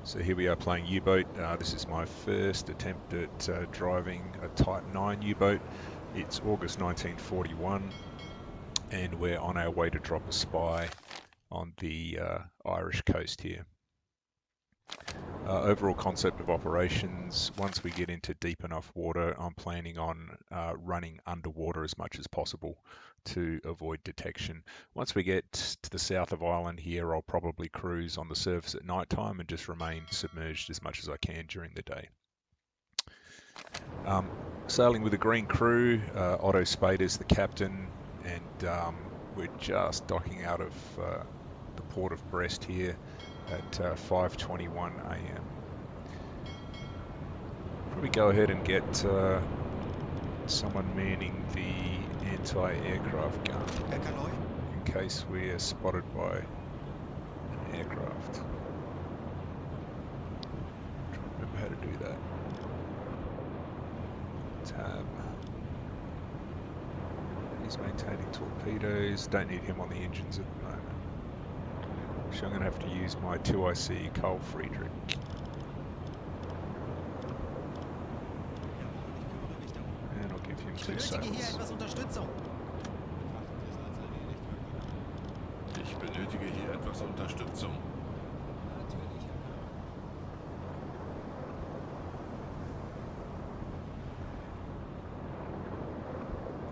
So here we are playing U-boat. This is my first attempt at driving a Type 9 U-boat. It's August 1941 and we're on our way to drop a spy on the Irish coast here. Overall concept of operations, once we get into deep enough water, I'm planning on running underwater as much as possible to avoid detection. Once we get to the south of Ireland here, I'll probably cruise on the surface at night time and just remain submerged as much as I can during the day. Sailing with a green crew, Otto Spaders the captain, and we're just docking out of the port of Brest here at 5:21 a.m. Probably go ahead and get someone manning the anti-aircraft gun in case we are spotted by an aircraft. Try to remember how to do that. Tab. He's maintaining torpedoes. Don't need him on the engines at the moment. So I'm going to have to use my 2IC Carl Friedrich. And I'll give him 2 sails. Ich benötige hier etwas Unterstützung.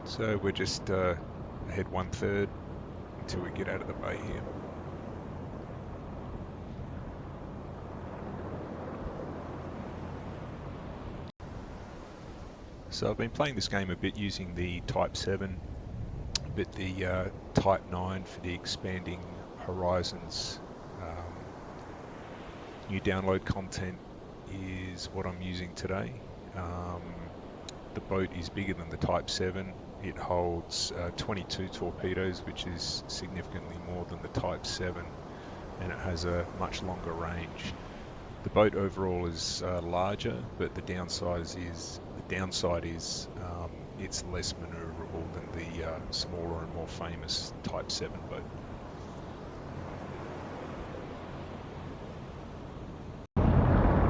So we're just ahead 1/3 until we get out of the bay here. So I've been playing this game a bit using the Type 7, a bit the Type 9 for the expanding horizons. New download content is what I'm using today. The boat is bigger than the Type 7. It holds 22 torpedoes, which is significantly more than the Type 7, and it has a much longer range. The boat overall is larger, but the downside is it's less maneuverable than the smaller and more famous Type 7 boat.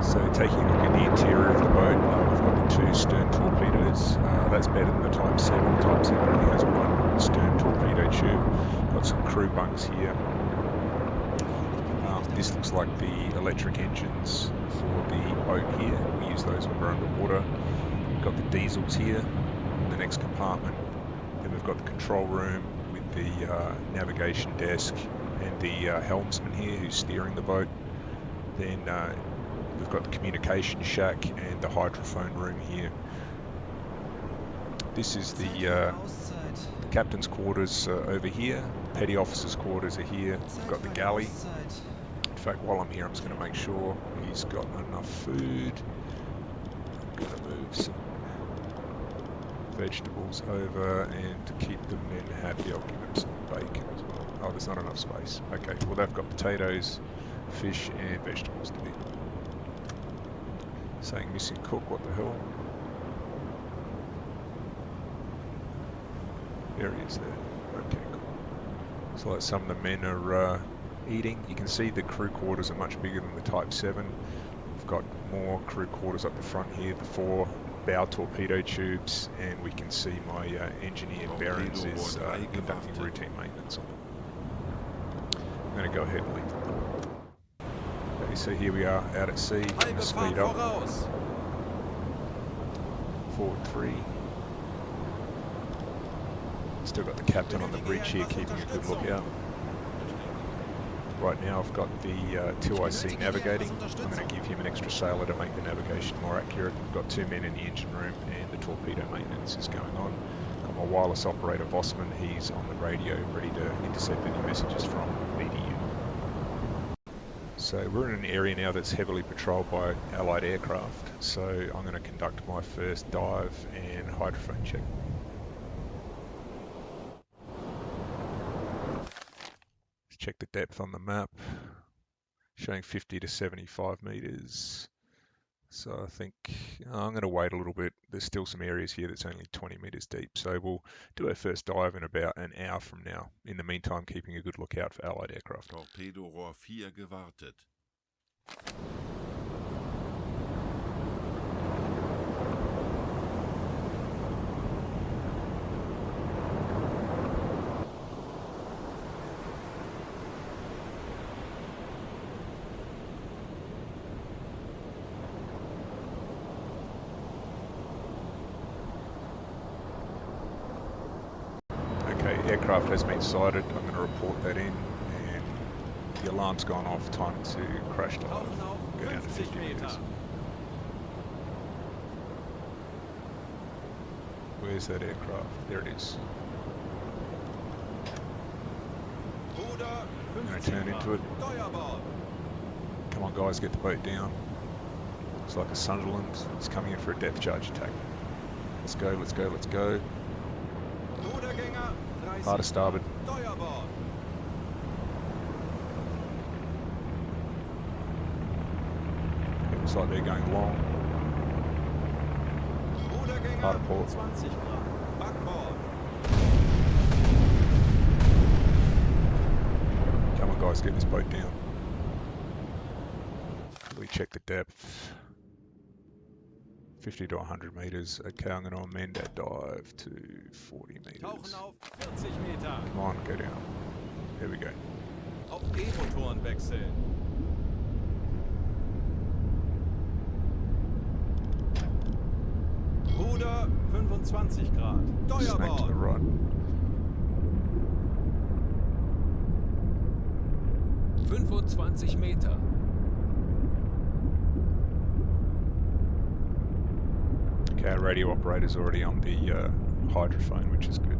So taking a look at the interior of the boat, we've got the 2 stern torpedoes. That's better than the Type 7. The Type 7 only has 1 stern torpedo tube. Got some crew bunks here. This looks like the electric engines for the boat here. We use those when we're underwater. We've got the diesels here in the next compartment. Then we've got the control room with the navigation desk and the helmsman here who's steering the boat. Then we've got the communication shack and the hydrophone room here. This is the captain's quarters over here. Petty officer's quarters are here. We've got the galley. In fact, while I'm here, I'm just going to make sure he's got enough food. I'm going to move some vegetables over, and to keep the men happy, I'll give them some bacon as well. Oh, there's not enough space. Okay, well, they've got potatoes, fish, and vegetables to eat. Saying missing cook, what the hell? There he is there. Okay, cool. So like some of the men are eating. You can see the crew quarters are much bigger than the Type 7. We've got more crew quarters up the front here, the 4 bow torpedo tubes, and we can see my engineer Behrens is conducting routine maintenance on them. I'm going to go ahead and leave the port. Okay, so here we are out at sea. Speed up. Forward 3. Still got the captain on the bridge here keeping a good lookout. Right now I've got the 2IC navigating. I'm going to give him an extra sailor to make the navigation more accurate. We've got 2 men in the engine room and the torpedo maintenance is going on. Got my wireless operator Vossman, he's on the radio ready to intercept any messages from BDU. So we're in an area now that's heavily patrolled by Allied aircraft, so I'm going to conduct my first dive and hydrophone check. Check the depth on the map, showing 50 to 75 meters. So I think I'm going to wait a little bit. There's still some areas here that's only 20 meters deep. So we'll do our first dive in about an hour from now. In the meantime, keeping a good lookout for Allied aircraft. Torpedo Rohr 4 gewartet. aircraft has been sighted. I'm going to report that in, and the alarm's gone off. Time to crash dive. Go down to 50 meters. Where's that aircraft? There it is. I'm going to turn into it. Come on guys, get the boat down. Looks like a Sunderland. It's coming in for a depth charge attack. Let's go, let's go, let's go. Hard to starboard. It looks like they're going long. Hard to port. Come on guys, get this boat down. We check the depth. 50 to 100 meters. Okay, I'm going to amend that dive to 40 meters. Come on, go down. There we go. Auf E-Motoren wechseln. Ruder 25 Grad. Snake to the right. 25 Meter. Okay, our radio operator's already on the hydrophone, which is good.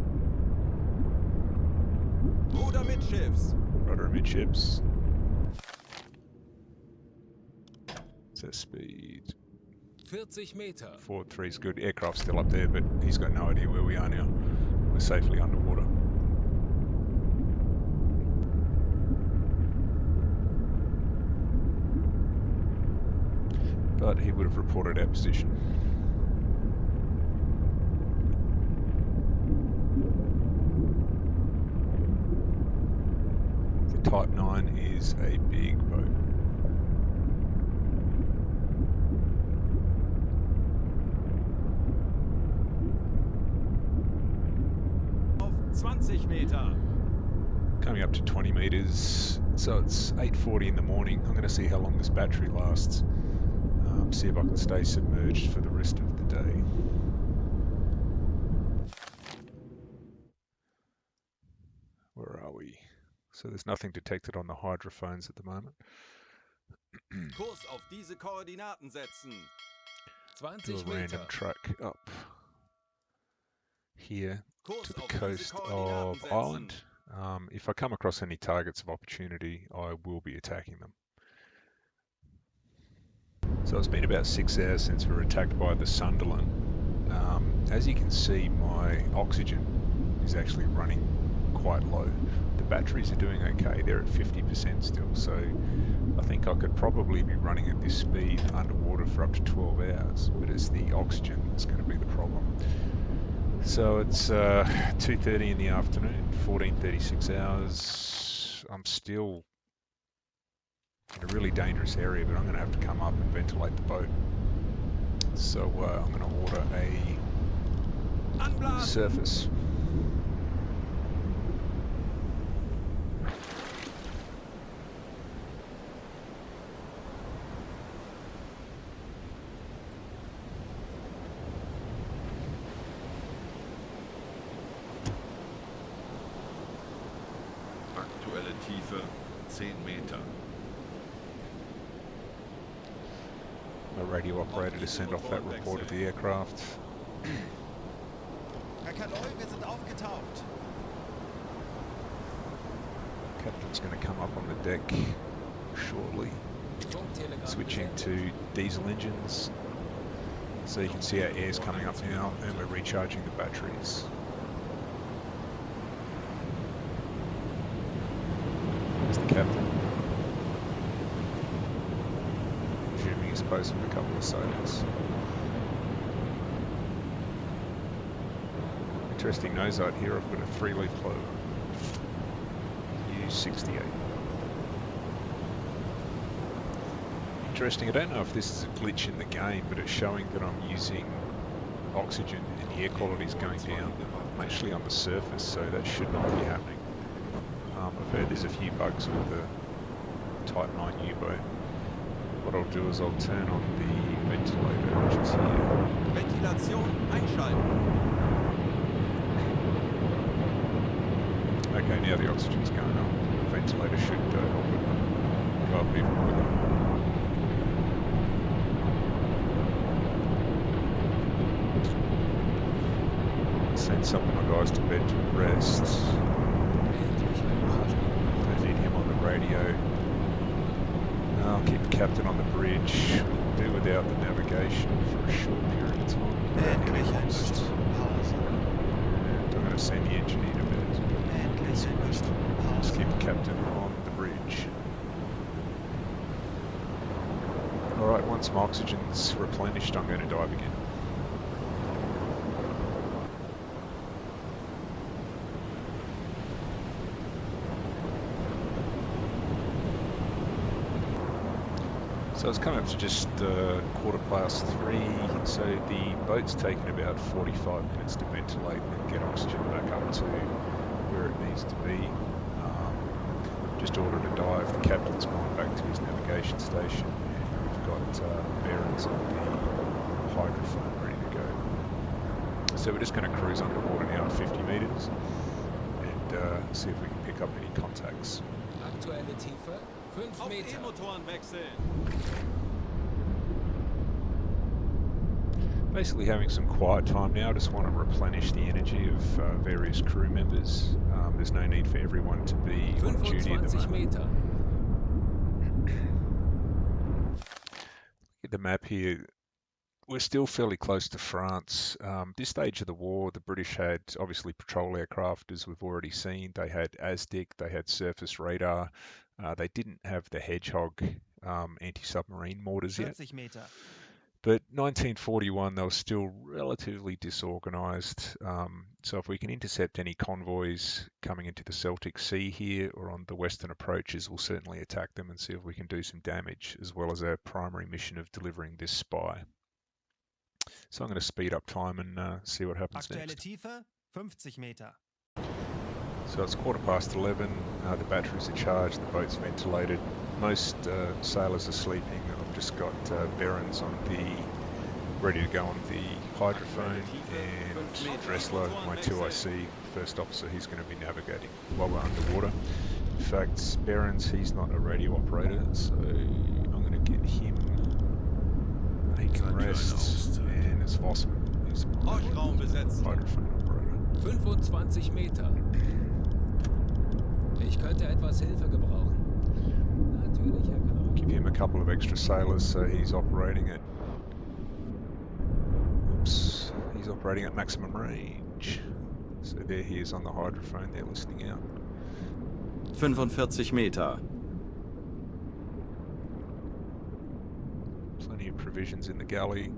Ruder midschiffs. Rudder midships. Set speed. 40 Meter. 4-3 is good. Aircraft's still up there, but he's got no idea where we are now. We're safely underwater. But he would have reported our position. The Type 9 is a big boat. Auf 20 Meter. Coming up to 20 meters, so it's 8:40 in the morning. I'm going to see how long this battery lasts. See if I can stay submerged for the rest of the day. Where are we? So there's nothing detected on the hydrophones at the moment. Kurs auf diese Koordinaten setzen. Do a 20 random Meter. track up here Kurs to the auf diese coast Koordinaten of setzen. Ireland. If I come across any targets of opportunity, I will be attacking them. So it's been about 6 hours since we were attacked by the Sunderland. As you can see, my oxygen is actually running quite low. The batteries are doing okay, they're at 50% still, so I think I could probably be running at this speed underwater for up to 12 hours, but it's the oxygen that's going to be the problem. So it's 2:30 in the afternoon, 14:36 hours. I'm still in a really dangerous area, but I'm going to have to come up and ventilate the boat. So I'm going to order a surface. Aktuelle Tiefe 10 Meter. A radio operator to send off that report of the aircraft. Herr Kaloi, wir sind aufgetaucht. Captain's going to come up on the deck shortly. Switching to diesel engines. So you can see our air's coming up now and we're recharging the batteries. There's the captain. Presuming he's posted a couple of sailors. Interesting nose out here. I've got a 3-leaf plover. U-68. Interesting, I don't know if this is a glitch in the game, but it's showing that I'm using oxygen and the air quality is going down. I'm actually on the surface, so that should not be happening. I've heard there's a few bugs with the Type 9 U-boat. What I'll do is I'll turn on the ventilator, which is here. Ventilation einschalten. Okay, now the oxygen's going up. The ventilator should help it go up even quicker. Send some of my guys to bed to rest. Endlich ein paar Stunden. I need him on the radio. I'll keep the captain on the bridge. We'll do without the navigation for a short period of time. Endlich ein paar Lost. Stunden Pause. And I'm going to send the engineer to bed. Endlich ein paar Stunden Just keep Pause. the captain on the bridge. Alright, once my oxygen's replenished, I'm going to dive again. So it's come up to just 3:15, so the boat's taken about 45 minutes to ventilate and get oxygen back up to where it needs to be. Just ordered a dive, the captain's gone back to his navigation station, and we've got bearings on the hydrophone ready to go. So we're just going to cruise underwater now at 50 metres and see if we can pick up any contacts. Aktuelle Tiefe 5 Auf Meter. E-Motoren wechseln. Basically having some quiet time now. I just want to replenish the energy of various crew members. There's no need for everyone to be on duty at the 25 moment. Meter. Look at the map here. We're still fairly close to France. This stage of the war, the British had obviously patrol aircraft, as we've already seen. They had ASDIC, they had surface radar. They didn't have the Hedgehog anti-submarine mortars yet. 40 Meter. But 1941, they were still relatively disorganised. So if we can intercept any convoys coming into the Celtic Sea here or on the western approaches, we'll certainly attack them and see if we can do some damage, as well as our primary mission of delivering this spy. So I'm going to speed up time and see what happens Aktuelle next. Tiefe 50 Meter. So it's 11:15. The batteries are charged, the boat's ventilated. Most sailors are sleeping. I've just got bearings on ready to go on the hydrophone, and Dressler, my 2IC, first officer, he's going to be navigating while we're underwater. In fact, Behrens, he's not a radio operator, so I'm going to get him. He can rest, and it's Vossman, he's my Euchraum besetzen. hydrophone operator. 25 Meter. Ich könnte etwas Hilfe gebrauchen. Natürlich, Herr Kanal. Give him a couple of extra sailors, so he's operating at. Oops, he's operating at maximum range. So there he is on the hydrophone. They're listening out. 45 Meter. Plenty of provisions in the galley.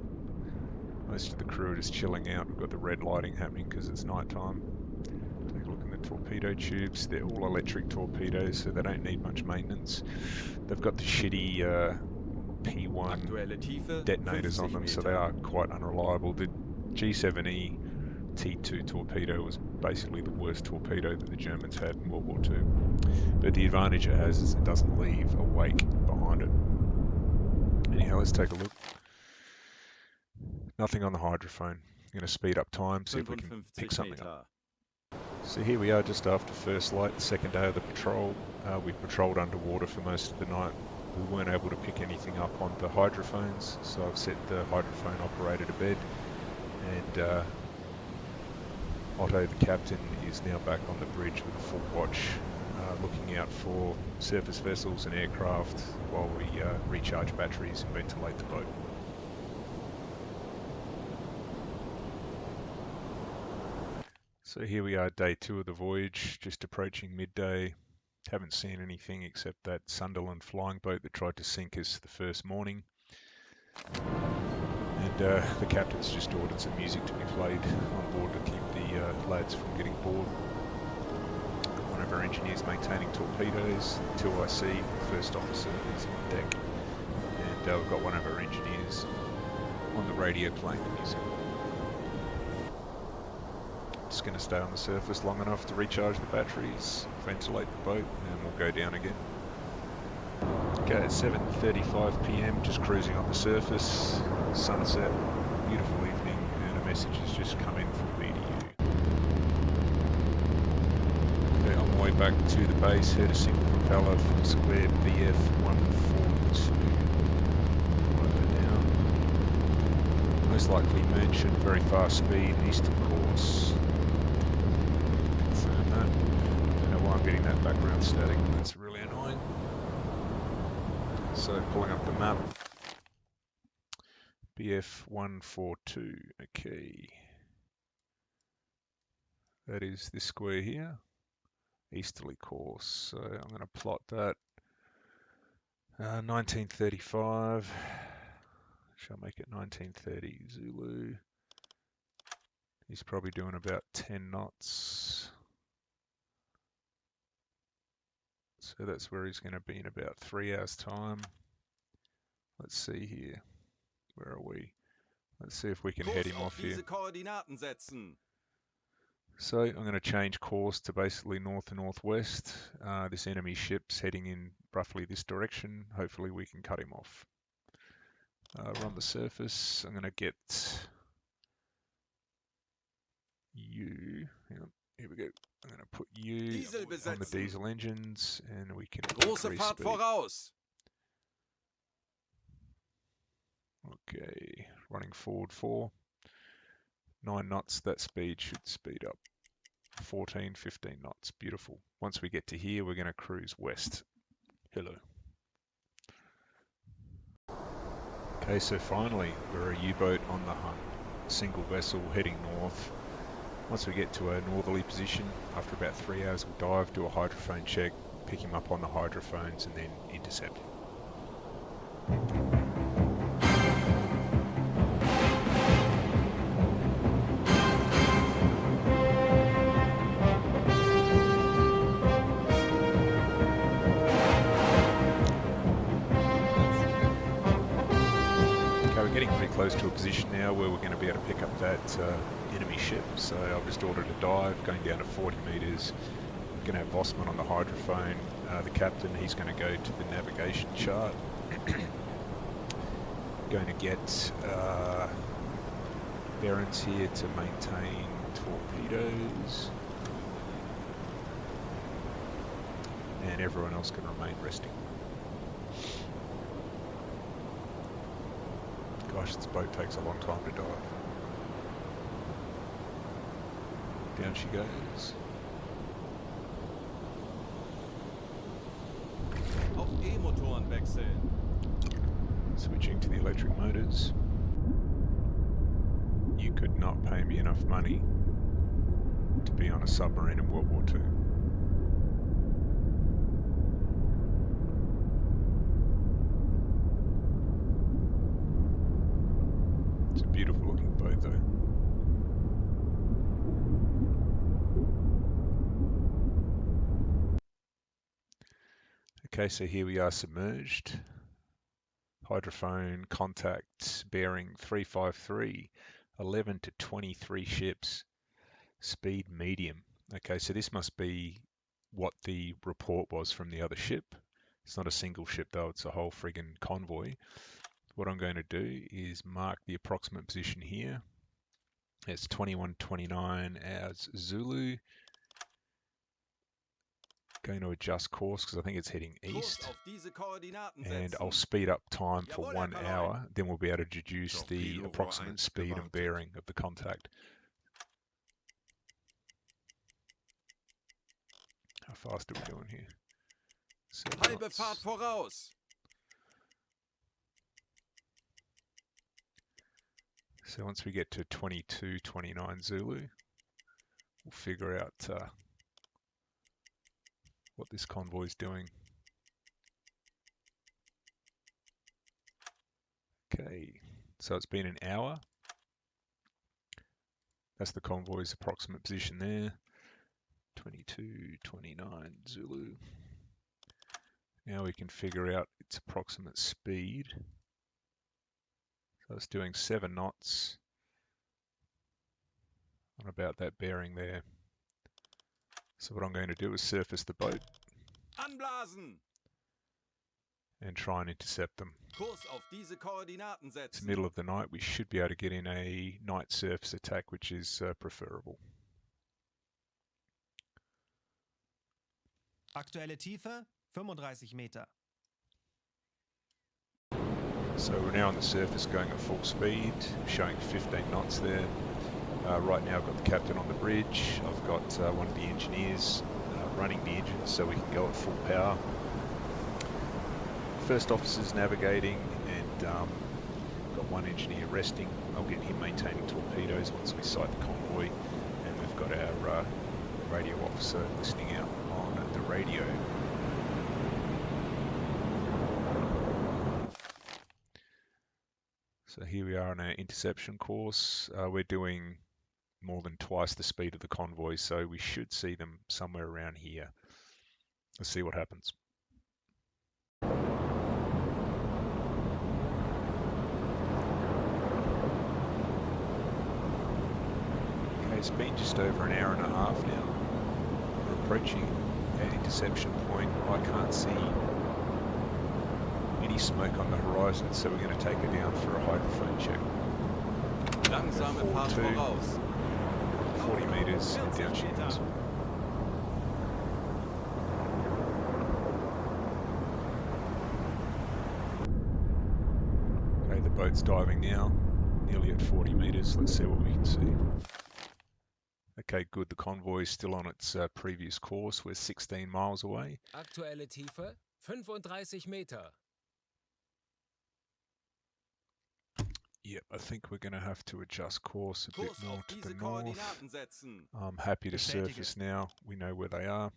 Most of the crew are just chilling out. We've got the red lighting happening because it's night time. Take a look in the torpedo tubes. They're all electric torpedoes, so they don't need much maintenance. They've got the shitty P1 Aktuelle Tiefe detonators on 50 them, so Meter. they are quite unreliable. The G7E T2 torpedo was basically the worst torpedo that the Germans had in World War II. But the advantage it has is it doesn't leave a wake behind it. Anyhow, let's take a look. Nothing on the hydrophone. I'm going to speed up time, see if we can 55 pick something up. Meter. So here we are just after first light, the second day of the patrol. We patrolled underwater for most of the night. We weren't able to pick anything up on the hydrophones, so I've set the hydrophone operator to bed. And Otto, the captain, is now back on the bridge with a full watch, looking out for surface vessels and aircraft while we recharge batteries and ventilate the boat. So here we are, day 2 of the voyage, just approaching midday. Haven't seen anything except that Sunderland flying boat that tried to sink us the first morning. And the captain's just ordered some music to be played on board to keep the lads from getting bored. Got one of our engineers maintaining torpedoes, 2IC, first officer, is on deck. And we've got one of our engineers on the radio playing the music. Just going to stay on the surface long enough to recharge the batteries, ventilate the boat, and we'll go down again. Okay, it's 7:35 PM, just cruising on the surface, sunset, beautiful evening, and a message has just come in from BDU. Okay, I'm going back to the base, heard a single propeller, full square BF 142. Over now. Most likely merchant, very fast speed, eastern course. Confirm that. Don't know why I'm getting that background static, that's really annoying. So pulling up the map. BF 142, okay. That is this square here. Easterly course, so I'm going to plot that. 1935, shall make it 1930 Zulu. He's probably doing about 10 knots. So that's where he's going to be in about 3 hours time. Let's see here, where are we? Let's see if we can head him off here. Koordinaten setzen. So I'm going to change course to basically north and northwest. This enemy ship's heading in roughly this direction. Hopefully we can cut him off. Run the surface. I'm going to get U. Hang on, here we go. I'm going to put U on the diesel engines and we can Große increase Fahrt speed. voraus. Okay, running forward 4. 9 knots, that speed should speed up. 14, 15 knots, beautiful. Once we get to here, we're going to cruise west. Hello. Okay, so finally, we're a U-boat on the hunt. Single vessel heading north. Once we get to a northerly position, after about 3 hours, we'll dive, do a hydrophone check, pick him up on the hydrophones, and then intercept him. Close to a position now where we're going to be able to pick up that enemy ship. So I've just ordered a dive, going down to 40 meters. We're going to have Vossman on the hydrophone. The captain, he's going to go to the navigation chart. Going to get bearings here to maintain torpedoes. And everyone else can remain resting. Gosh, this boat takes a long time to dive. Down she goes. Auf E-Motoren wechseln. Switching to the electric motors. You could not pay me enough money to be on a submarine in World War II. It's a beautiful looking boat though. Okay, so here we are submerged. Hydrophone, contact, bearing 353, 11 to 23 ships, speed medium. Okay, so this must be what the report was from the other ship. It's not a single ship though, it's a whole friggin' convoy. What I'm going to do is mark the approximate position here. It's 21:29 as Zulu. Going to adjust course because I think it's heading east. And I'll speed up time for 1 hour. Then we'll be able to deduce the approximate speed and bearing of the contact. How fast are we doing here? 7 Halbe knots. Fahrt voraus. So once we get to 22:29 Zulu, we'll figure out what this convoy is doing. Okay, so it's been an hour. That's the convoy's approximate position there. 22:29 Zulu. Now we can figure out its approximate speed. So it's doing 7 knots on about that bearing there. So what I'm going to do is surface the boat Anblasen. and try and intercept them. Kurs auf diese Koordinaten It's the setzen. middle of the night. We should be able to get in a night surface attack, which is preferable. Aktuelle Tiefe 35 Meter. So we're now on the surface going at full speed, showing 15 knots there. Right now I've got the captain on the bridge, I've got one of the engineers running the engines so we can go at full power. First officer's navigating and got one engineer resting. I'll get him maintaining torpedoes once we sight the convoy, and we've got our radio officer listening out on the radio. So here we are on our interception course. We're doing more than twice the speed of the convoy, so we should see them somewhere around here. Let's see what happens. Okay, it's been just over an hour and a half now. We're approaching our interception point. I can't see any smoke on the horizon, so we're going to take her down for a hydrophone check. Langsame Fahrt voraus. 40 meters and down she goes. Okay, the boat's diving now, nearly at 40 meters. Let's see what we can see. Okay, good. The convoy is still on its previous course. We're 16 miles away. Aktuelle Tiefe 35 Meter. Yep, I think we're going to have to adjust course a bit Kurs more auf to diese the north. Koordinaten setzen. I'm happy to Bestätige. surface now. We know where they are.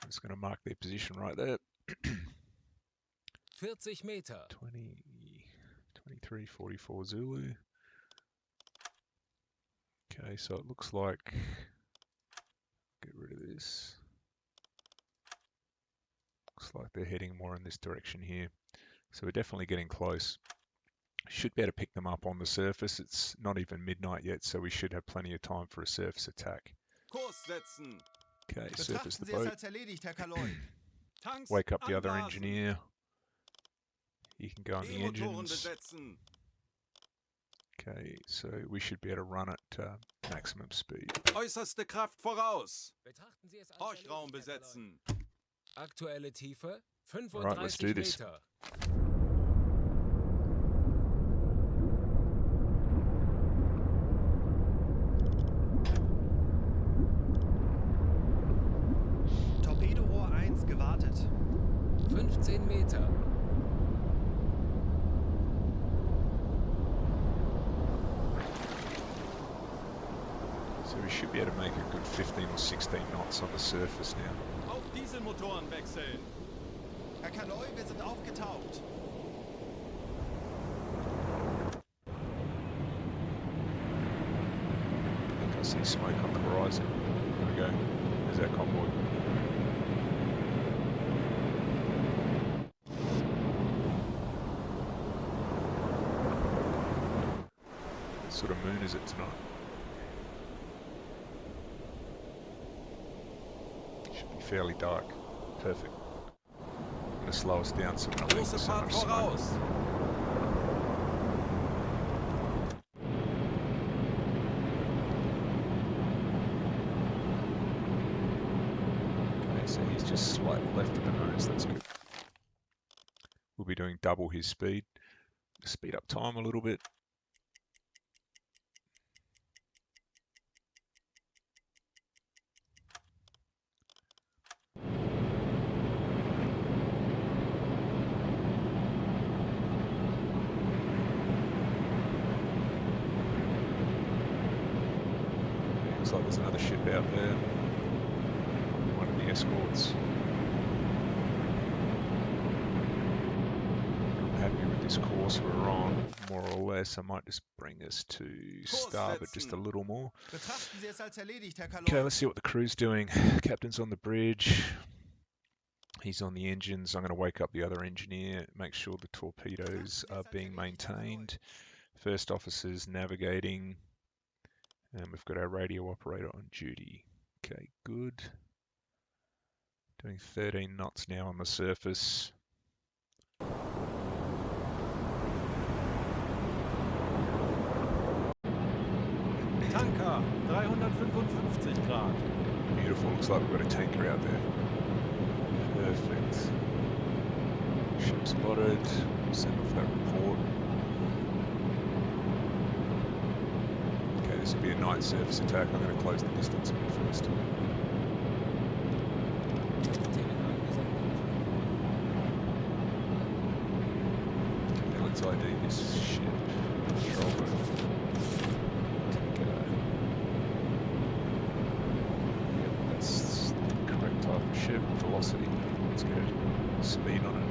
Just going to mark their position right there. 40 Meter. 20, 23, 44 Zulu. Okay, so it looks like, get rid of this. Looks like they're heading more in this direction here. So we're definitely getting close. Should be able to pick them up on the surface. It's not even midnight yet, so we should have plenty of time for a surface attack. Kurs setzen. Okay, surface Betrachten the Sie es boat. als erledigt, Herr Kaloi. Tanks Wake up the other anblasen. engineer. He can go on the E-Motoren engines. besetzen. Okay, so we should be able to run at maximum speed. Äußerste Kraft voraus. Betrachten Sie es als Horchraum erledigt, Herr besetzen. Kaloi. Aktuelle Tiefe Right, let's do 35 this. Meter. Torpedorohr 1 gewartet. 15 Meter. So we should be able to make a good 15 or 16 knots on the surface now. Auf Dieselmotoren wechseln. Herr Kaloi, wir sind aufgetaucht. I think I see smoke on the horizon. There we go. There's our convoy. What sort of moon is it tonight? Should be fairly dark. Perfect. I'm going to slow us down so we're not making Große so Fahrt much smoke. voraus. Okay, so he's just slightly left of the nose. That's good. We'll be doing double his speed. Speed up time a little bit. Looks like there's another ship out there. One of the escorts. I'm happy with this course we're on, more or less. I might just bring us to starboard just a little more. Betrachten Sie es als erledigt, Herr Okay, Kaloi. let's see what the crew's doing. Captain's on the bridge. He's on the engines. I'm going to wake up the other engineer, make sure the torpedoes are being maintained. First officer's navigating. And we've got our radio operator on duty. Okay, good. Doing 13 knots now on the surface. Tanker 355 Grad. Beautiful, looks like we've got a tanker out there. Perfect. Ship spotted, send off that report. Okay, this will be a night surface attack. I'm going to close the distance a bit first. Telegram gesendet. Okay, now let's ID this ship. Control tanker. Yep, that's the correct type of ship. Velocity. Let's get speed on it.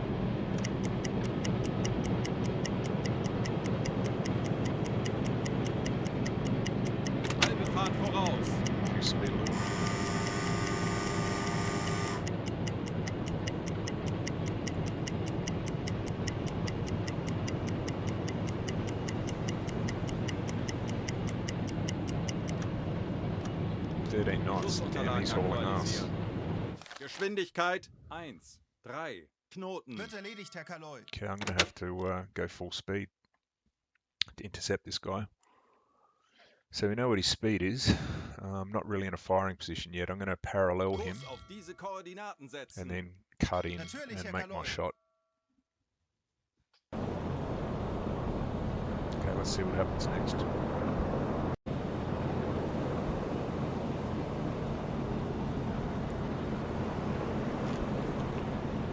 Halbe Fahrt voraus. Increase speed a little. Knots. Damn, he's hauling ass. Geschwindigkeit 1,3 Knoten. Wird erledigt, Herr Kaloi. Okay, I'm going to have to go full speed to intercept this guy. So we know what his speed is. I'm not really in a firing position yet. I'm going to parallel him Kurs auf diese Koordinaten setzen. and then cut in Natürlich, and Herr make my Kaloi. shot. Okay, let's see what happens next.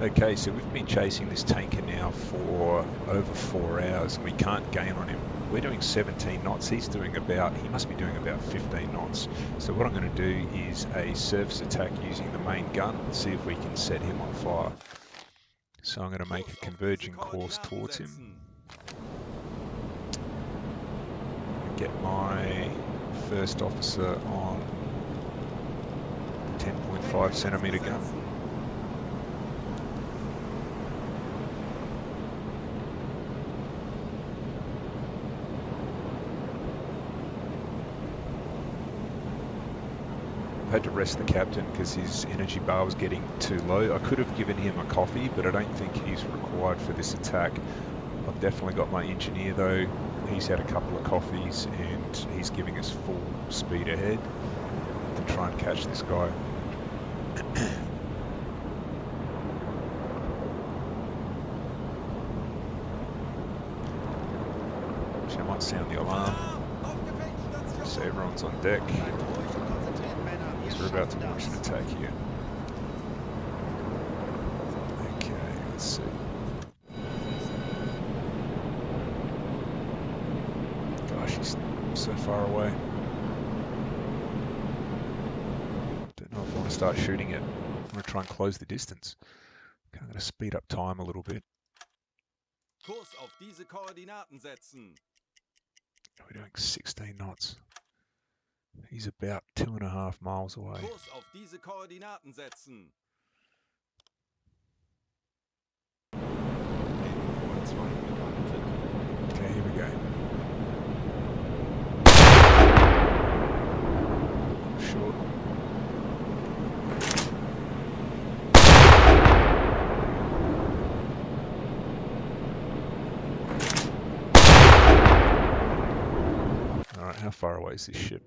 Okay, so we've been chasing this tanker now for over 4 hours and we can't gain on him. We're doing 17 knots, he must be doing about 15 knots. So what I'm going to do is a surface attack using the main gun and see if we can set him on fire. So I'm going to make a converging course towards him. Get my first officer on the 10.5 centimeter gun. I had to rest the captain because his energy bar was getting too low. I could have given him a coffee, but I don't think he's required for this attack. I've definitely got my engineer though. He's had a couple of coffees and he's giving us full speed ahead to try and catch this guy. So I might sound the alarm so everyone's on deck. Bleibt ruhig und konzentriert, Männer. Wir So we're about to schaffen launch an das. attack here. Okay, let's see. Gosh, he's so far away. Don't know if I want to start shooting it. I'm going to try and close the distance. Okay, I'm going to speed up time a little bit. Kurs auf diese Koordinaten setzen. We're doing 16 knots. He's about 2.5 miles away. Kurs auf diese Koordinaten setzen. Okay, here we go. Short. Alright, how far away is this ship?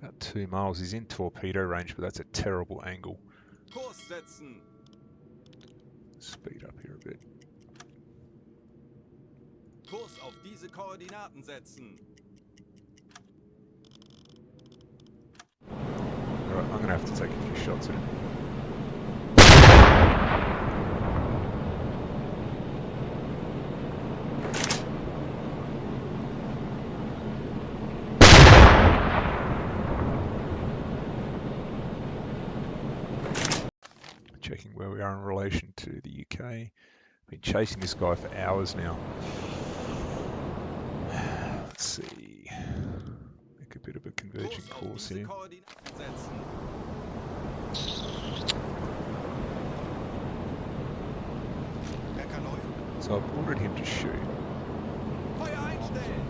About 2 miles. He's in torpedo range, but that's a terrible angle. Kurs setzen. Speed up here a bit. Kurs auf diese Koordinaten setzen. Alright, I'm going to have to take a few shots at him. Checking where we are in relation to the UK. Been chasing this guy for hours now. Let's see. Make a bit of a converging Kurs auf course diese here. Koordinaten setzen. Herr Kaloi. So I've ordered him to shoot. Feuer einstellen.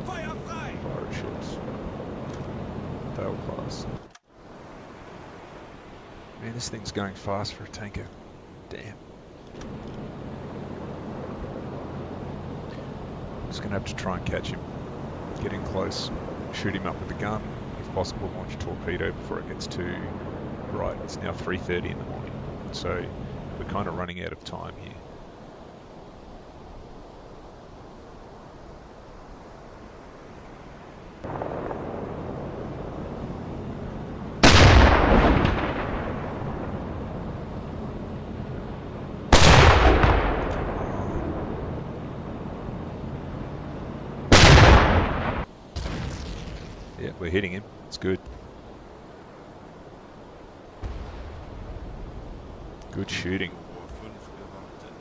Feuer frei. Pirate ships. They'll pass. Man, this thing's going fast for a tanker. Damn. Just gonna have to try and catch him. Get in close. shoot him up with the gun. If possible, launch a torpedo before it gets too bright. It's now 3:30 in the morning, so we're kind of running out of time here. Yeah, we're hitting him. It's good. Good shooting. Uhr 5 gewartet.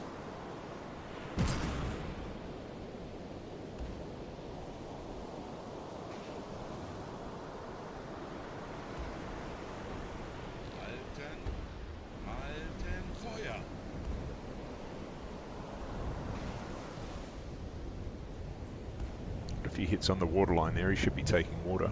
Halten, Feuer! If he hits on the waterline there, he should be taking water.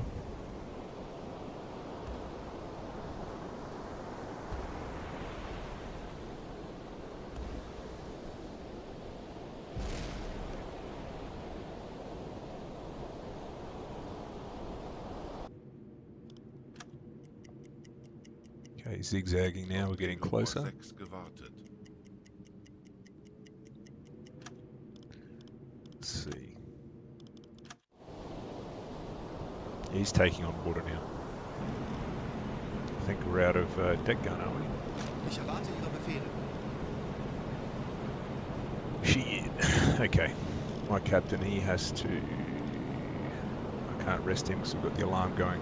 Okay, zigzagging now, we're getting closer. 6 gewartet. Let's see. He's taking on water now. I think we're out of deck gun, aren't we? Ich erwarte Ihre Befehle. Shit. Okay. My captain, he has to... I can't rest him because we've got the alarm going.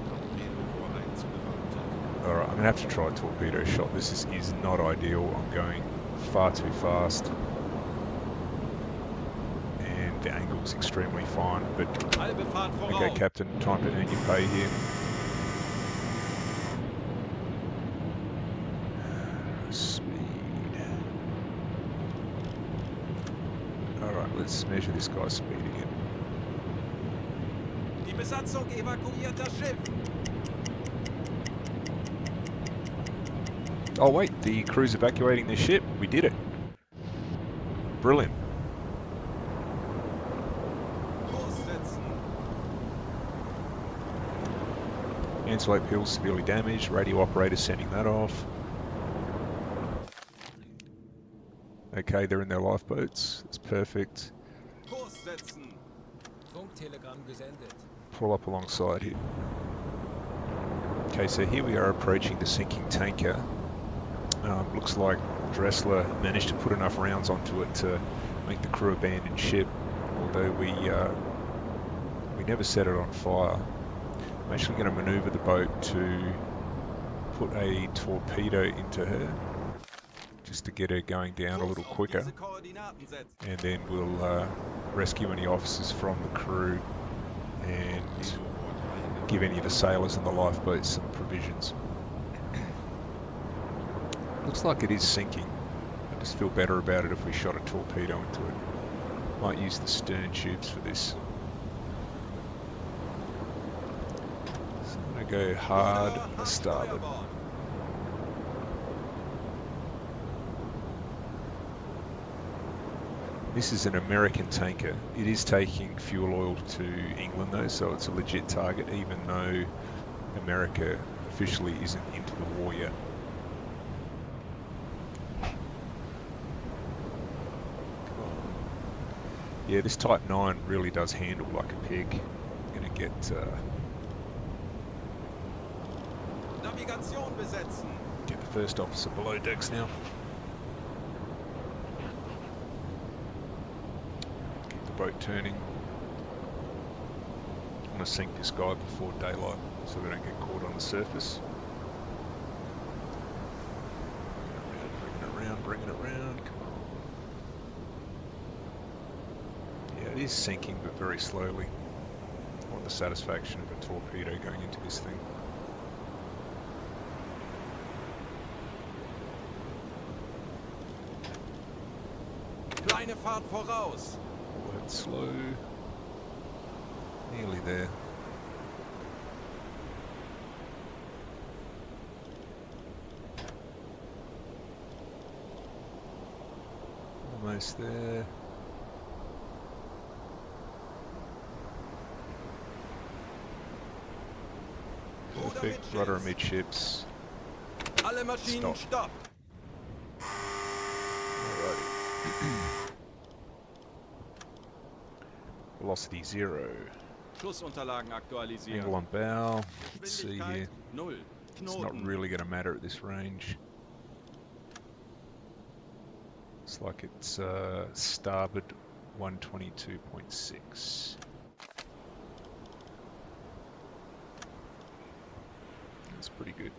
Torpedo Uhr 1 gewartet. Alright, I'm going to have to try a torpedo shot. This is not ideal. I'm going far too fast. And the angle's extremely fine, but... Halbe Fahrt voraus. Okay, Captain, time to earn your pay here. Speed. Alright, let's measure this guy's speed again. Die Besatzung evakuiert das Schiff. Oh wait, the crew's evacuating the ship. We did it. Brilliant. Kurs setzen. Anti-load peel severely damaged. Radio operator sending that off. Okay, they're in their lifeboats. That's perfect. Kurs setzen. Funktelegramm gesendet. Pull up alongside here. Okay, so here we are approaching the sinking tanker. Looks like Dressler managed to put enough rounds onto it to make the crew abandon ship, although we never set it on fire. I'm actually going to maneuver the boat to put a torpedo into her, just to get her going down a little Kurs auf quicker, diese Koordinaten setzen. and then we'll rescue any officers from the crew and give any of the sailors in the lifeboats some provisions. Looks like it is sinking. I just feel better about it if we shot a torpedo into it. Might use the stern tubes for this. So I'm going to go hard Ruder, a starboard. Feuerbord. This is an American tanker. It is taking fuel oil to England though, so it's a legit target even though America officially isn't into the war yet. Yeah, this Type 9 really does handle like a pig. Gonna get Navigation besetzen. the first officer below decks now. Keep the boat turning. I'm gonna sink this guy before daylight so we don't get caught on the surface. Bring it around, come on. Yeah, it is sinking, but very slowly. I want the satisfaction of a torpedo going into this thing. Kleine Fahrt voraus. Load slow. Nearly there. Almost there. Perfect. Rudder amidships. Alle Maschinen stopp. Alrighty. Velocity 0. Schussunterlagen aktualisieren. Angle on bow. Let's see here. Geschwindigkeit 0. It's not Knoten. really going to matter at this range. Looks like it's starboard 122.6. That's pretty good.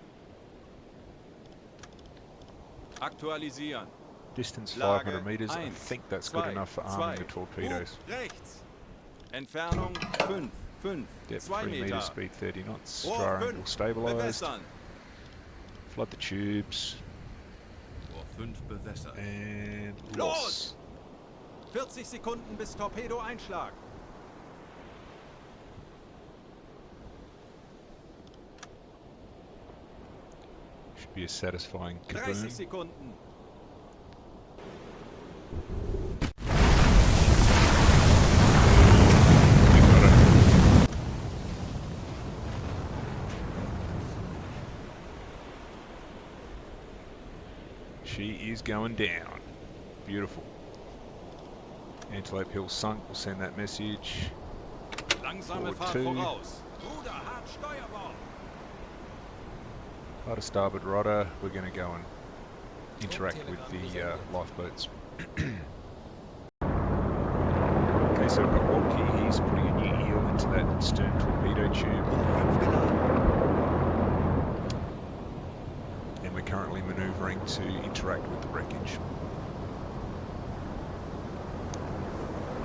Aktualisieren. Distance Lage 500 meters. I 1, think that's good 2, enough for arming the torpedoes. Bug rechts. Entfernung 5, Depth 2 3 meters, Meter. speed 30 knots. Rohr Star 5. angle stabilized. Bewässern. Flood the tubes. Rohr 5 bewässert. And Los! loss. 40 Sekunden bis Torpedo-Einschlag. Should be a satisfying 30 kaboom. Sekunden. She is going down. Beautiful. Antelope Hill sunk. We'll send that message. Langsame Forward Fahrt 2. voraus. Ruder, hart Steuerbord. Rudder starboard rudder. We're going to go and interact with the lifeboats. Okay, so we've got Walkie. He's putting a new eel into that stern torpedo tube. Rohr 5 geladen. And we're currently manoeuvring to interact with the wreckage.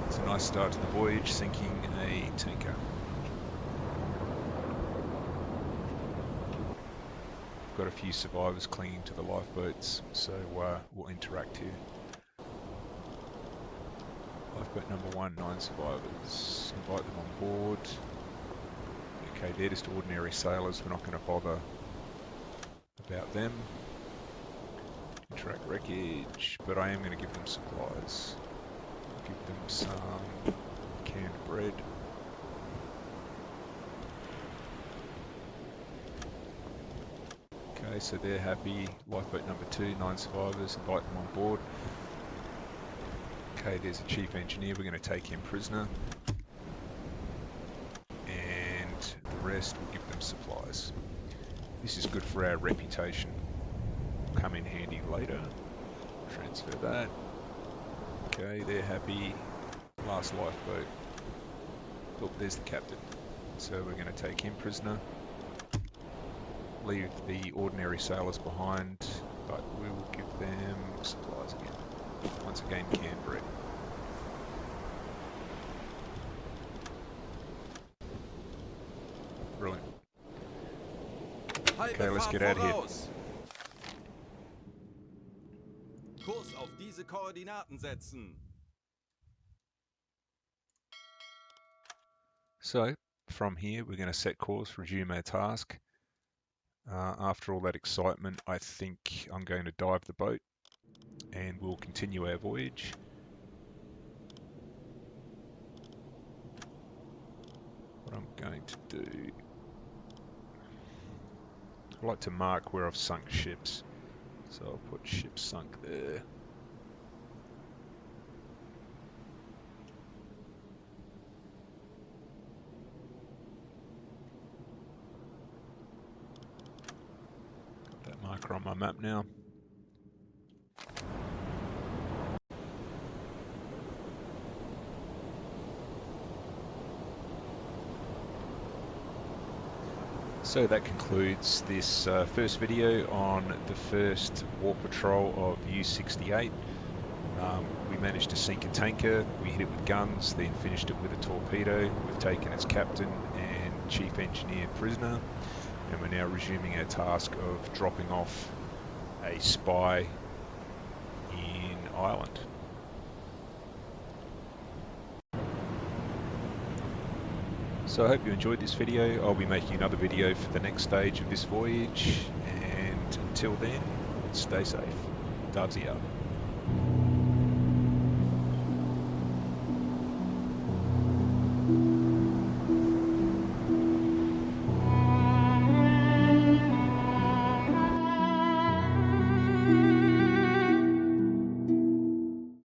It's a nice start to the voyage, sinking a tanker. Got a few survivors clinging to the lifeboats, so we'll interact here. Lifeboat number 1, 9 survivors. Invite them on board. Okay, they're just ordinary sailors, we're not going to bother about them. Interact wreckage, but I am going to give them supplies. Give them some canned bread. Okay, so they're happy. Lifeboat number 2, 9 survivors, invite them on board. Okay, there's a chief engineer, we're going to take him prisoner. And the rest, we'll give them supplies. This is good for our reputation. Will come in handy later. Transfer that. Okay, they're happy. Last lifeboat. Oh, there's the captain. So we're going to take him prisoner. Leave the ordinary sailors behind, but we will give them supplies again. Once again, canned bread. Brilliant. Halbe Okay, let's Fahrt get out of here. voraus. Kurs auf diese Koordinaten setzen. So, from here, we're going to set course, resume our task. After all that excitement, I think I'm going to dive the boat and we'll continue our voyage. What I'm going to do, I like to mark where I've sunk ships. So I'll put ship sunk there. Got that marker on my map now. So that concludes this first video on the first war patrol of U-68. We managed to sink a tanker, we hit it with guns, then finished it with a torpedo. We've taken its captain and chief engineer prisoner, and we're now resuming our task of dropping off a spy in Ireland. So I hope you enjoyed this video. I'll be making another video for the next stage of this voyage, and until then, stay safe. Dubsy out.